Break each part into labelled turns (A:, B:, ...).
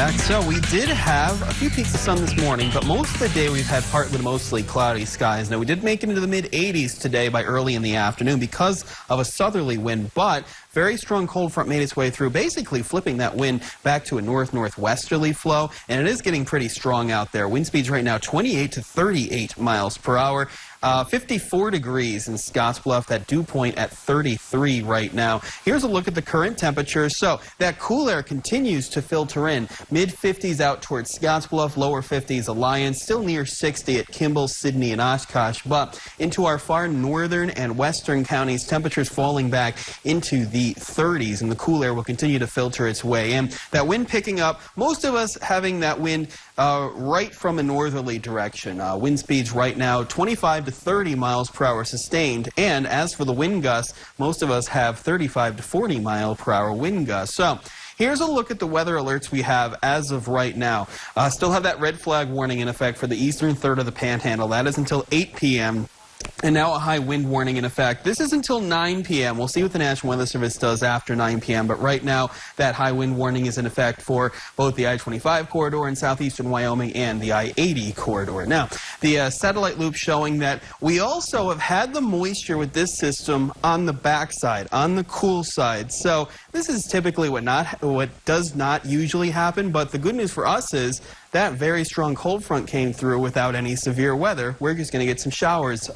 A: back. So we did have a few peaks of sun this morning, but most of the day we've had partly to mostly cloudy skies. Now we did make it into the mid-80s today by early in the afternoon because of a southerly wind, but very strong cold front made its way through, basically flipping that wind back to a north-northwesterly flow, and it is getting pretty strong out there. Wind speeds right now 28 to 38 miles per hour. 54 degrees in Scottsbluff, that dew point at 33 right now. Here's a look at the current temperature. So that cool air continues to filter in. Mid-50s out towards Scottsbluff, lower 50s Alliance, still near 60 at Kimball, Sydney, and Oshkosh. But into our far northern and western counties, temperatures falling back into the 30s, and the cool air will continue to filter its way in. That wind picking up, most of us having that wind right from a northerly direction. Wind speeds right now 25 to 30 miles per hour sustained, and as for the wind gusts, most of us have 35 to 40 mile per hour wind gusts. So here's a look at the weather alerts we have as of right now. Still have that red flag warning in effect for the eastern third of the Panhandle. That is until 8 p.m. And now a high wind warning in effect. This is until 9 p.m. We'll see what the National Weather Service does after 9 p.m. But right now, that high wind warning is in effect for both the I-25 corridor in southeastern Wyoming and the I-80 corridor. Now, the satellite loop showing that we also have had the moisture with this system on the backside, on the cool side. So this is typically what does not usually happen. But the good news for us is that very strong cold front came through without any severe weather. We're just going to get some showers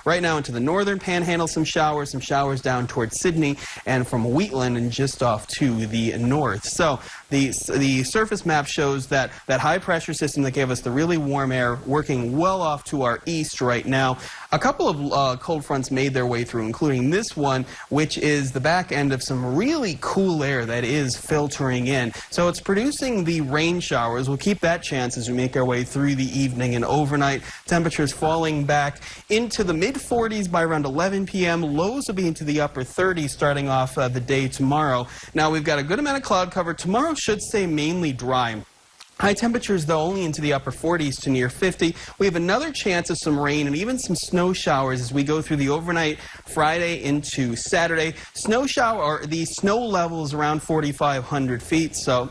A: right now into the northern Panhandle, some showers down towards Sydney, and from Wheatland and just off to the north. So the surface map shows that high pressure system that gave us the really warm air working well off to our east right now. A couple of cold fronts made their way through, including this one, which is the back end of some really cool air that is filtering in. So it's producing the rain showers. We'll keep that chance as we make our way through the evening and overnight. Temperatures falling back into the mid-40s by around 11 p.m. Lows will be into the upper 30s starting off the day tomorrow. Now we've got a good amount of cloud cover. Tomorrow should stay mainly dry. High temperatures, though, only into the upper 40s to near 50. We have another chance of some rain and even some snow showers as we go through the overnight Friday into Saturday. The snow level is around 4,500 feet. So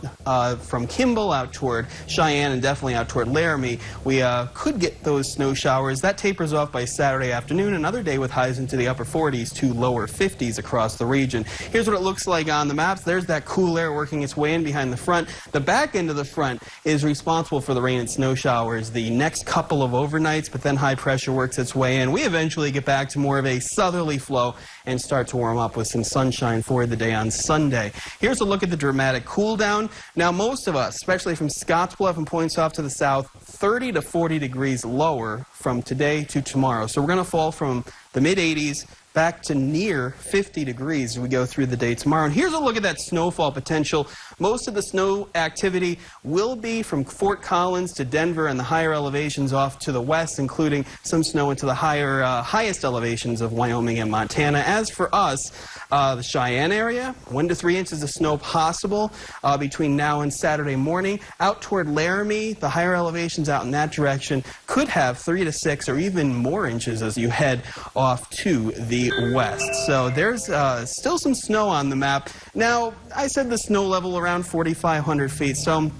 A: from Kimball out toward Cheyenne and definitely out toward Laramie, we could get those snow showers. That tapers off by Saturday afternoon. Another day with highs into the upper 40s to lower 50s across the region. Here's what it looks like on the maps. There's that cool air working its way in behind the front. The back end of the front is responsible for the rain and snow showers the next couple of overnights, but then high pressure works its way in. We eventually get back to more of a southerly flow and start to warm up with some sunshine for the day on Sunday. Here's a look at the dramatic cool down. Now most of us, especially from Scottsbluff and points off to the south, 30 to 40 degrees lower from today to tomorrow. So we're going to fall from the mid-80s back to near 50 degrees as we go through the day tomorrow. And here's a look at that snowfall potential. Most of the snow activity will be from Fort Collins to Denver and the higher elevations off to the west, including some snow into the highest elevations of Wyoming and Montana. As for us, the Cheyenne area, 1 to 3 inches of snow possible between now and Saturday morning. Out toward Laramie, the higher elevations out in that direction could have 3 to 6 or even more inches as you head off to the west. So there's still some snow on the map. Now, I said the snow level around 4,500 feet, so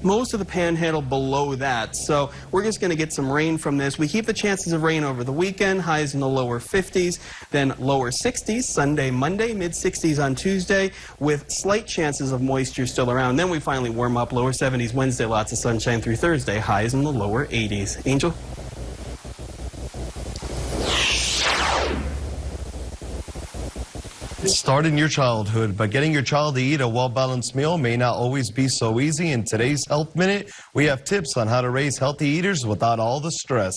A: most of the Panhandle below that. So we're just going to get some rain from this. We keep the chances of rain over the weekend, highs in the lower 50s, then lower 60s Sunday, Monday, mid-60s on Tuesday, with slight chances of moisture still around. Then we finally warm up, lower 70s Wednesday, lots of sunshine through Thursday, highs in the lower 80s. Angel?
B: Start in your childhood, but getting your child to eat a well-balanced meal may not always be so easy. In today's Health Minute, we have tips on how to raise healthy eaters without all the stress.